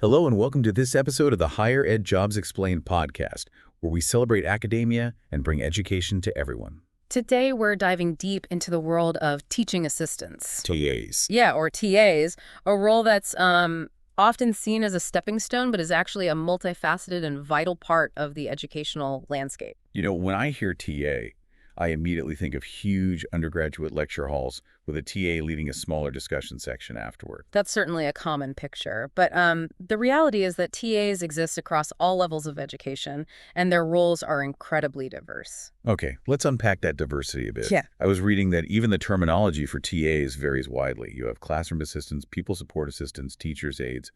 Hello and welcome to this episode of the Higher Ed Jobs Explained podcast, where we celebrate academia and bring education to everyone. Today, we're diving deep into the world of teaching assistants. TAs. Yeah, or TAs, a role that's often seen as a stepping stone, but is actually a multifaceted and vital part of the educational landscape. You know, when I hear TA, I immediately think of huge undergraduate lecture halls with a TA leading a smaller discussion section afterward. That's certainly a common picture, but the reality is that TAs exist across all levels of education, and their roles are incredibly diverse. Okay, let's unpack that diversity a bit. Yeah. I was reading that even the terminology for TAs varies widely. You have classroom assistants, people support assistants, teachers' aides.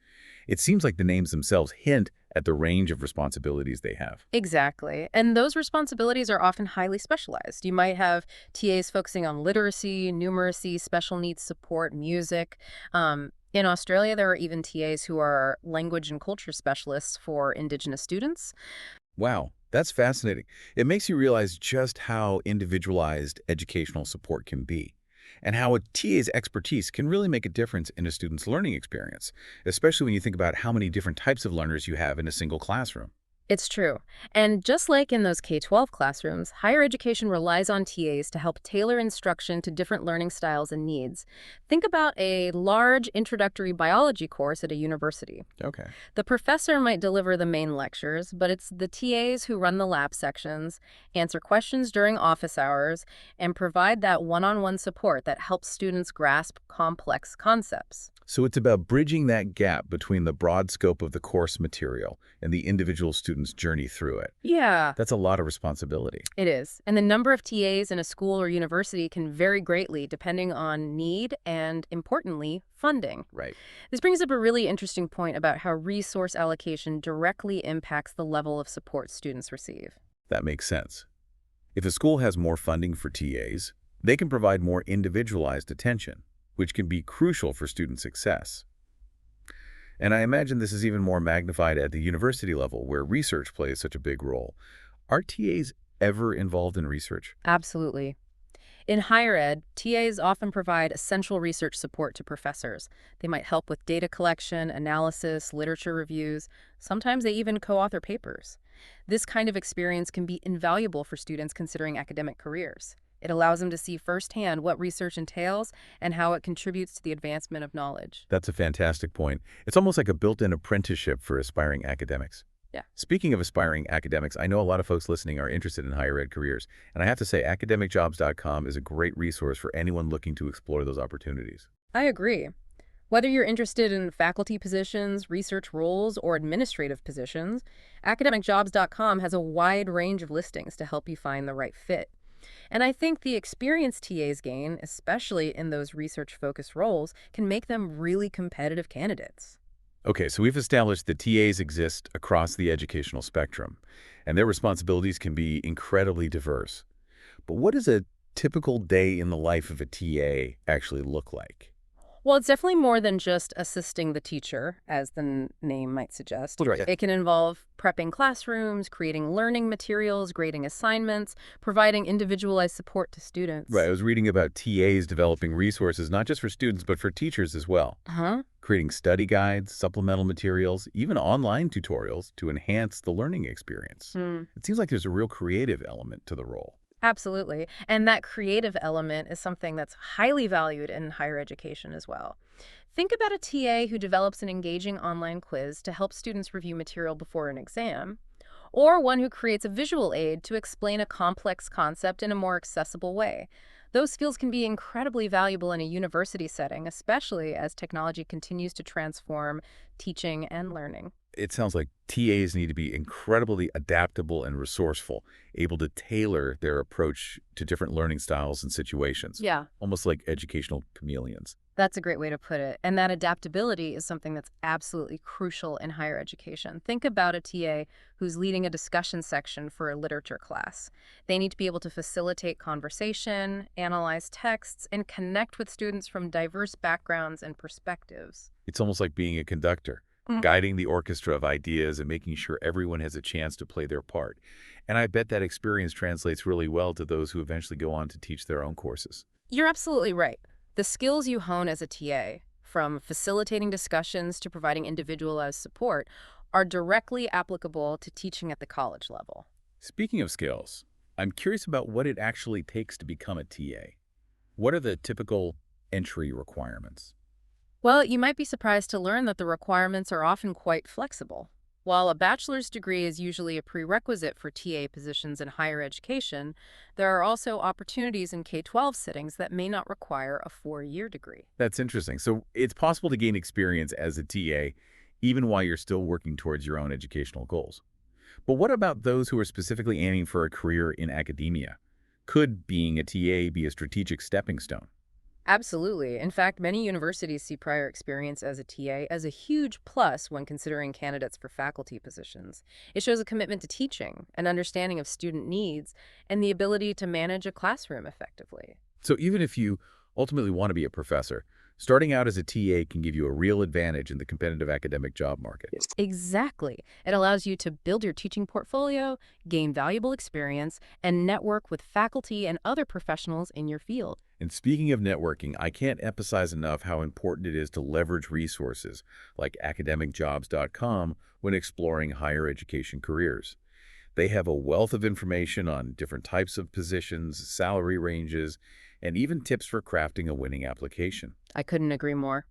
It seems like the names themselves hint at the range of responsibilities they have. Exactly. And those responsibilities are often highly specialized. You might have TAs focusing on literacy, numeracy, special needs support, music. In Australia, there are even TAs who are language and culture specialists for Indigenous students. Wow, that's fascinating. It makes you realize just how individualized educational support can be, and how a TA's expertise can really make a difference in a student's learning experience, especially when you think about how many different types of learners you have in a single classroom. It's true. And just like in those K-12 classrooms, higher education relies on TAs to help tailor instruction to different learning styles and needs. Think about a large introductory biology course at a university. Okay. The professor might deliver the main lectures, but it's the TAs who run the lab sections, answer questions during office hours, and provide that one-on-one support that helps students grasp complex concepts. So it's about bridging that gap between the broad scope of the course material and the individual student's journey through it. Yeah, That's a lot of responsibility. it is. And the number of TAs in a school or university can vary greatly depending on need and, importantly, funding. Right. This brings up a really interesting point about how resource allocation directly impacts the level of support students receive. That makes sense. If a school has more funding for TAs, they can provide more individualized attention, which can be crucial for student success. And I imagine this is even more magnified at the university level, where research plays such a big role. Are TAs ever involved in research? Absolutely. In higher ed, TAs often provide essential research support to professors. They might help with data collection, analysis, literature reviews. Sometimes they even co-author papers. This kind of experience can be invaluable for students considering academic careers. It allows them to see firsthand what research entails and how it contributes to the advancement of knowledge. That's a fantastic point. It's almost like a built-in apprenticeship for aspiring academics. Yeah. Speaking of aspiring academics, I know a lot of folks listening are interested in higher ed careers, and I have to say academicjobs.com is a great resource for anyone looking to explore those opportunities. I agree. Whether you're interested in faculty positions, research roles, or administrative positions, academicjobs.com has a wide range of listings to help you find the right fit. And I think the experience TAs gain, especially in those research-focused roles, can make them really competitive candidates. Okay, so we've established that TAs exist across the educational spectrum, and their responsibilities can be incredibly diverse. But what does a typical day in the life of a TA actually look like? Well, it's definitely more than just assisting the teacher, as the name might suggest. Right. It can involve prepping classrooms, creating learning materials, grading assignments, providing individualized support to students. Right, I was reading about TAs developing resources not just for students, but for teachers as well. Uh-huh. Creating study guides, supplemental materials, even online tutorials to enhance the learning experience. It seems like there's a real creative element to the role. Absolutely. And that creative element is something that's highly valued in higher education as well. Think about a TA who develops an engaging online quiz to help students review material before an exam, or one who creates a visual aid to explain a complex concept in a more accessible way. Those skills can be incredibly valuable in a university setting, especially as technology continues to transform teaching and learning. It sounds like TAs need to be incredibly adaptable and resourceful, able to tailor their approach to different learning styles and situations. Yeah. Almost like educational chameleons. That's a great way to put it. And that adaptability is something that's absolutely crucial in higher education. Think about a TA who's leading a discussion section for a literature class. They need to be able to facilitate conversation, analyze texts, and connect with students from diverse backgrounds and perspectives. It's almost like being a conductor, guiding the orchestra of ideas and making sure everyone has a chance to play their part. And I bet that experience translates really well to those who eventually go on to teach their own courses. You're absolutely right. The skills you hone as a TA, from facilitating discussions to providing individualized support, are directly applicable to teaching at the college level. Speaking of skills, I'm curious about what it actually takes to become a TA. What are the typical entry requirements? Well, you might be surprised to learn that the requirements are often quite flexible. While a bachelor's degree is usually a prerequisite for TA positions in higher education, there are also opportunities in K-12 settings that may not require a 4-year degree. That's interesting. So it's possible to gain experience as a TA even while you're still working towards your own educational goals. But what about those who are specifically aiming for a career in academia? Could being a TA be a strategic stepping stone? Absolutely. In fact, many universities see prior experience as a TA as a huge plus when considering candidates for faculty positions. It shows a commitment to teaching, an understanding of student needs, and the ability to manage a classroom effectively. So even if you ultimately want to be a professor, starting out as a TA can give you a real advantage in the competitive academic job market. Exactly. It allows you to build your teaching portfolio, gain valuable experience, and network with faculty and other professionals in your field. And speaking of networking, I can't emphasize enough how important it is to leverage resources like academicjobs.com when exploring higher education careers. They have a wealth of information on different types of positions, salary ranges, and even tips for crafting a winning application. I couldn't agree more.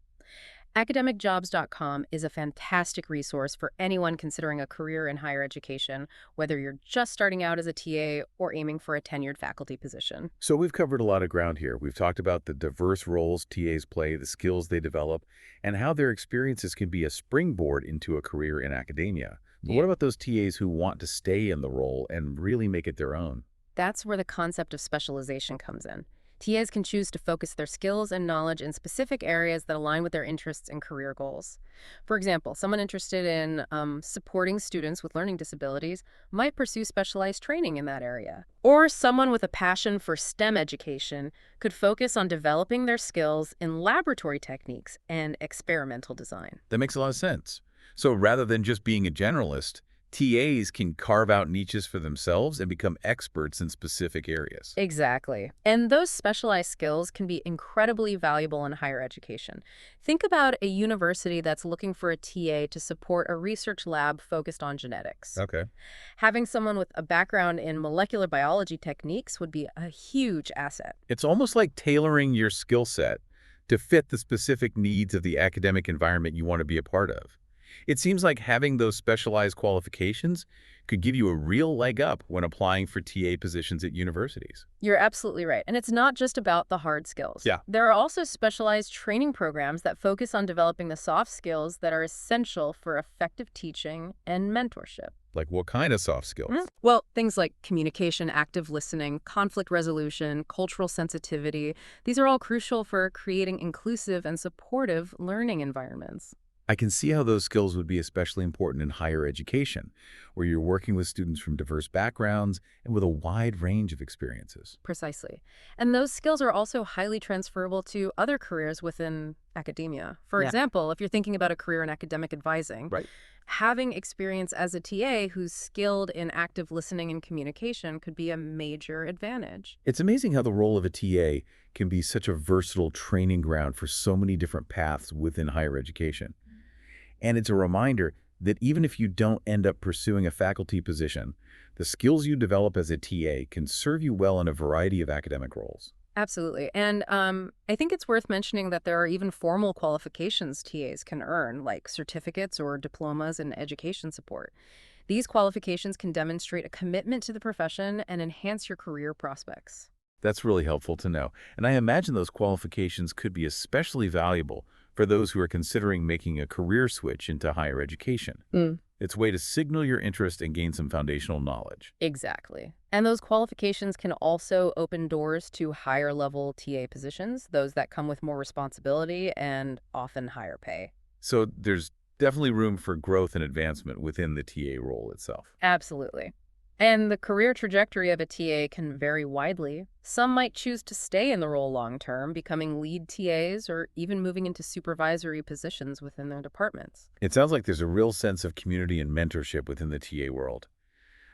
Academicjobs.com is a fantastic resource for anyone considering a career in higher education, whether you're just starting out as a TA or aiming for a tenured faculty position. So we've covered a lot of ground here. We've talked about the diverse roles TAs play, the skills they develop, and how their experiences can be a springboard into a career in academia. But what about those TAs who want to stay in the role and really make it their own? That's where the concept of specialization comes in. TAs can choose to focus their skills and knowledge in specific areas that align with their interests and career goals. For example, someone interested in supporting students with learning disabilities might pursue specialized training in that area. Or someone with a passion for STEM education could focus on developing their skills in laboratory techniques and experimental design. That makes a lot of sense. So rather than just being a generalist, TAs can carve out niches for themselves and become experts in specific areas. Exactly. And those specialized skills can be incredibly valuable in higher education. Think about a university that's looking for a TA to support a research lab focused on genetics. Okay. Having someone with a background in molecular biology techniques would be a huge asset. It's almost like tailoring your skill set to fit the specific needs of the academic environment you want to be a part of. It seems like having those specialized qualifications could give you a real leg up when applying for TA positions at universities. You're absolutely right. And it's not just about the hard skills. Yeah. There are also specialized training programs that focus on developing the soft skills that are essential for effective teaching and mentorship. Like what kind of soft skills? Well, things like communication, active listening, conflict resolution, cultural sensitivity, these are all crucial for creating inclusive and supportive learning environments. I can see how those skills would be especially important in higher education, where you're working with students from diverse backgrounds and with a wide range of experiences. Precisely. And those skills are also highly transferable to other careers within academia. For example, if you're thinking about a career in academic advising, Right. having experience as a TA who's skilled in active listening and communication could be a major advantage. It's amazing how the role of a TA can be such a versatile training ground for so many different paths within higher education. And it's a reminder that even if you don't end up pursuing a faculty position, the skills you develop as a TA can serve you well in a variety of academic roles. Absolutely. And I think it's worth mentioning that there are even formal qualifications TAs can earn, like certificates or diplomas in education support. These qualifications can demonstrate a commitment to the profession and enhance your career prospects. That's really helpful to know. And I imagine those qualifications could be especially valuable for those who are considering making a career switch into higher education. It's a way to signal your interest and gain some foundational knowledge. Exactly. And those qualifications can also open doors to higher level TA positions, those that come with more responsibility and often higher pay. So there's definitely room for growth and advancement within the TA role itself. Absolutely. And the career trajectory of a TA can vary widely. Some might choose to stay in the role long term, becoming lead TAs or even moving into supervisory positions within their departments. It sounds like there's a real sense of community and mentorship within the TA world.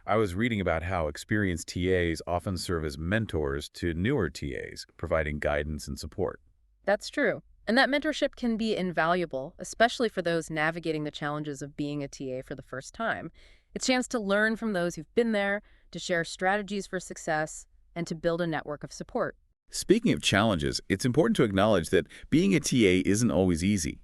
I was reading about how experienced TAs often serve as mentors to newer TAs, providing guidance and support. That's true. And that mentorship can be invaluable, especially for those navigating the challenges of being a TA for the first time. It's a chance to learn from those who've been there, to share strategies for success, and to build a network of support. Speaking of challenges, it's important to acknowledge that being a TA isn't always easy.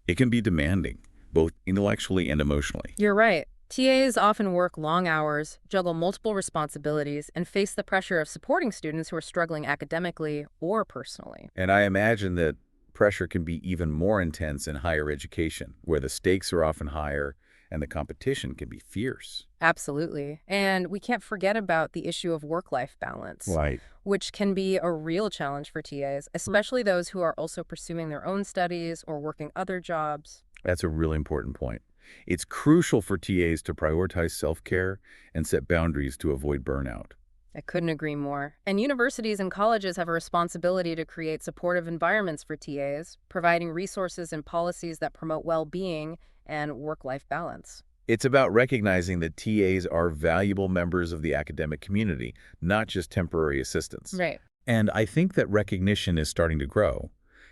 It can be demanding, both intellectually and emotionally. You're right. TAs often work long hours, juggle multiple responsibilities, and face the pressure of supporting students who are struggling academically or personally. And I imagine that pressure can be even more intense in higher education, where the stakes are often higher and the competition can be fierce. Absolutely. And we can't forget about the issue of work-life balance, Right. which can be a real challenge for TAs, especially those who are also pursuing their own studies or working other jobs. That's a really important point. It's crucial for TAs to prioritize self-care and set boundaries to avoid burnout. I couldn't agree more. And universities and colleges have a responsibility to create supportive environments for TAs, providing resources and policies that promote well-being and work-life balance. It's about recognizing that TAs are valuable members of the academic community, not just temporary assistants. Right. And I think that recognition is starting to grow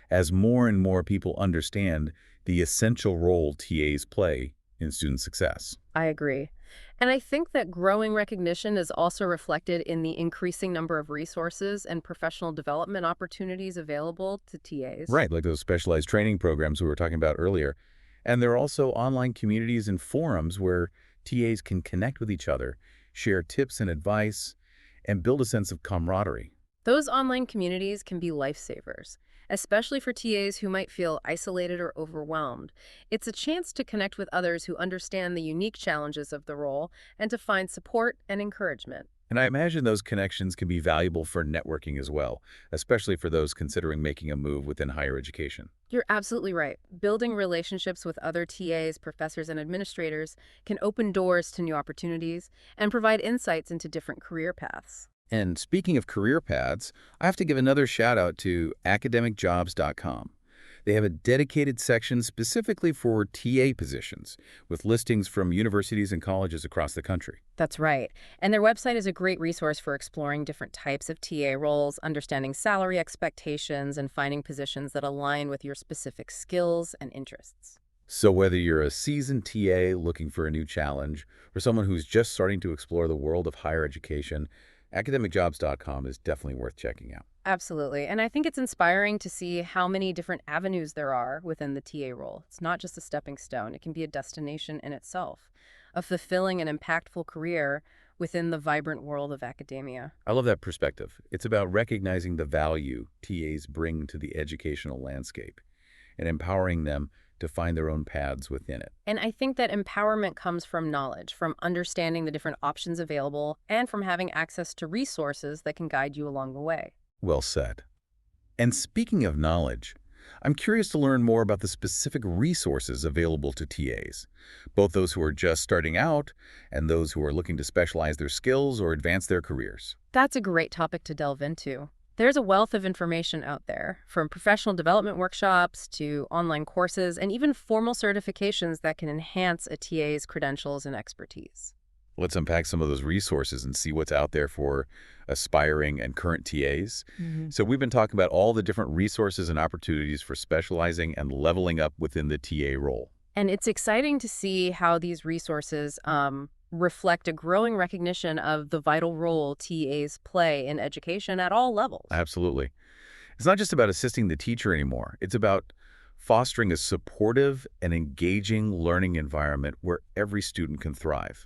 as more and more people understand the essential role TAs play in student success. I agree. And I think that growing recognition is also reflected in the increasing number of resources and professional development opportunities available to TAs. Right, like those specialized training programs we were talking about earlier. And there are also online communities and forums where TAs can connect with each other, share tips and advice, and build a sense of camaraderie. Those online communities can be lifesavers, especially for TAs who might feel isolated or overwhelmed. It's a chance to connect with others who understand the unique challenges of the role and to find support and encouragement. And I imagine those connections can be valuable for networking as well, especially for those considering making a move within higher education. You're absolutely right. Building relationships with other TAs, professors, and administrators can open doors to new opportunities and provide insights into different career paths. And speaking of career paths, I have to give another shout out to academicjobs.com. They have a dedicated section specifically for TA positions, with listings from universities and colleges across the country. That's right. And their website is a great resource for exploring different types of TA roles, understanding salary expectations, and finding positions that align with your specific skills and interests. So whether you're a seasoned TA looking for a new challenge or someone who's just starting to explore the world of higher education, academicjobs.com is definitely worth checking out. Absolutely. And I think it's inspiring to see how many different avenues there are within the TA role. It's not just a stepping stone. It can be a destination in itself, a fulfilling and impactful career within the vibrant world of academia. I love that perspective. It's about recognizing the value TAs bring to the educational landscape and empowering them to find their own paths within it. And I think that empowerment comes from knowledge, from understanding the different options available, and from having access to resources that can guide you along the way. Well said. And speaking of knowledge, I'm curious to learn more about the specific resources available to TAs, both those who are just starting out and those who are looking to specialize their skills or advance their careers. That's a great topic to delve into. There's a wealth of information out there, from professional development workshops to online courses and even formal certifications that can enhance a TA's credentials and expertise. Let's unpack some of those resources and see what's out there for aspiring and current TAs. So we've been talking about all the different resources and opportunities for specializing and leveling up within the TA role. And it's exciting to see how these resources reflect a growing recognition of the vital role TAs play in education at all levels. Absolutely. It's not just about assisting the teacher anymore. It's about fostering a supportive and engaging learning environment where every student can thrive.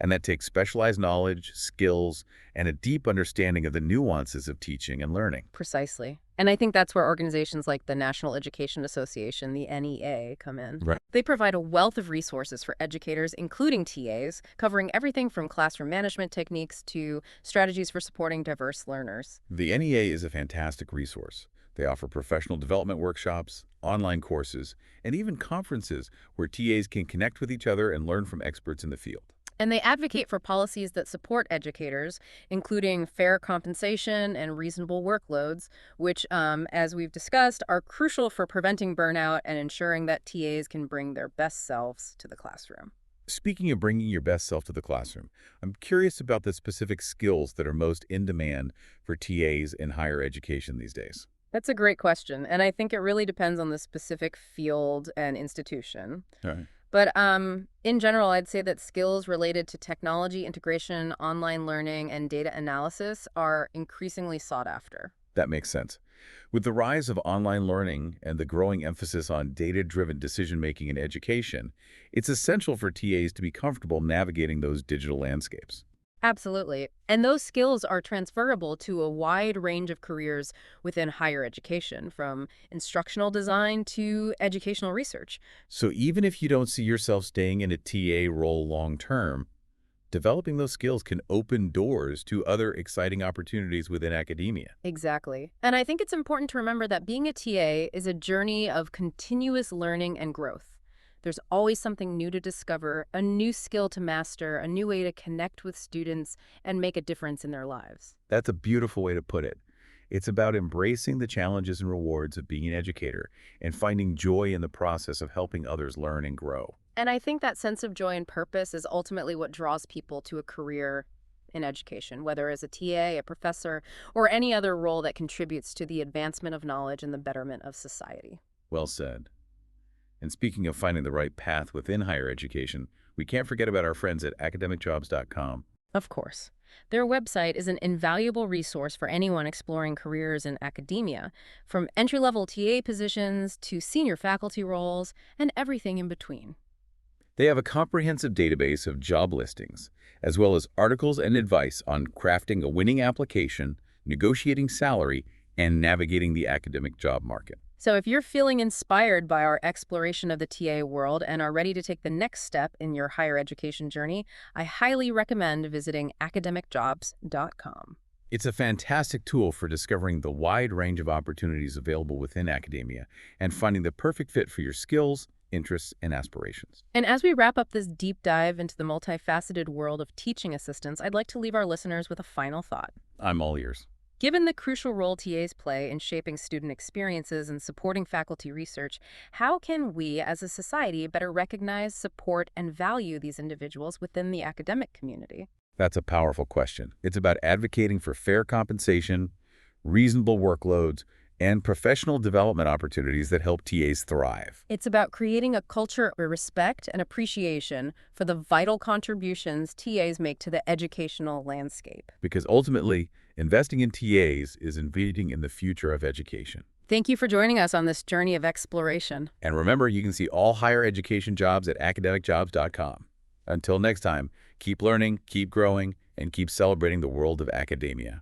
And that takes specialized knowledge, skills, and a deep understanding of the nuances of teaching and learning. Precisely. And I think that's where organizations like the National Education Association, the NEA, come in. Right. They provide a wealth of resources for educators, including TAs, covering everything from classroom management techniques to strategies for supporting diverse learners. The NEA is a fantastic resource. They offer professional development workshops, online courses, and even conferences where TAs can connect with each other and learn from experts in the field. And they advocate for policies that support educators, including fair compensation and reasonable workloads, which, as we've discussed, are crucial for preventing burnout and ensuring that TAs can bring their best selves to the classroom. Speaking of bringing your best self to the classroom, I'm curious about the specific skills that are most in demand for TAs in higher education these days. That's a great question, and I think it really depends on the specific field and institution. All right. But in general, I'd say that skills related to technology integration, online learning, and data analysis are increasingly sought after. That makes sense. With the rise of online learning and the growing emphasis on data-driven decision-making in education, it's essential for TAs to be comfortable navigating those digital landscapes. Absolutely. And those skills are transferable to a wide range of careers within higher education, from instructional design to educational research. So even if you don't see yourself staying in a TA role long-term, developing those skills can open doors to other exciting opportunities within academia. Exactly. And I think it's important to remember that being a TA is a journey of continuous learning and growth. There's always something new to discover, a new skill to master, a new way to connect with students and make a difference in their lives. That's a beautiful way to put it. It's about embracing the challenges and rewards of being an educator and finding joy in the process of helping others learn and grow. And I think that sense of joy and purpose is ultimately what draws people to a career in education, whether as a TA, a professor, or any other role that contributes to the advancement of knowledge and the betterment of society. Well said. And speaking of finding the right path within higher education, we can't forget about our friends at academicjobs.com. Of course. Their website is an invaluable resource for anyone exploring careers in academia, from entry-level TA positions to senior faculty roles and everything in between. They have a comprehensive database of job listings, as well as articles and advice on crafting a winning application, negotiating salary, and navigating the academic job market. So if you're feeling inspired by our exploration of the TA world and are ready to take the next step in your higher education journey, I highly recommend visiting academicjobs.com. It's a fantastic tool for discovering the wide range of opportunities available within academia and finding the perfect fit for your skills, interests, and aspirations. And as we wrap up this deep dive into the multifaceted world of teaching assistants, I'd like to leave our listeners with a final thought. I'm all ears. Given the crucial role TAs play in shaping student experiences and supporting faculty research, how can we as a society better recognize, support, and value these individuals within the academic community? That's a powerful question. It's about advocating for fair compensation, reasonable workloads, and professional development opportunities that help TAs thrive. It's about creating a culture of respect and appreciation for the vital contributions TAs make to the educational landscape. Because ultimately, investing in TAs is investing in the future of education. Thank you for joining us on this journey of exploration. And remember, you can see all higher education jobs at academicjobs.com. Until next time, keep learning, keep growing, and keep celebrating the world of academia.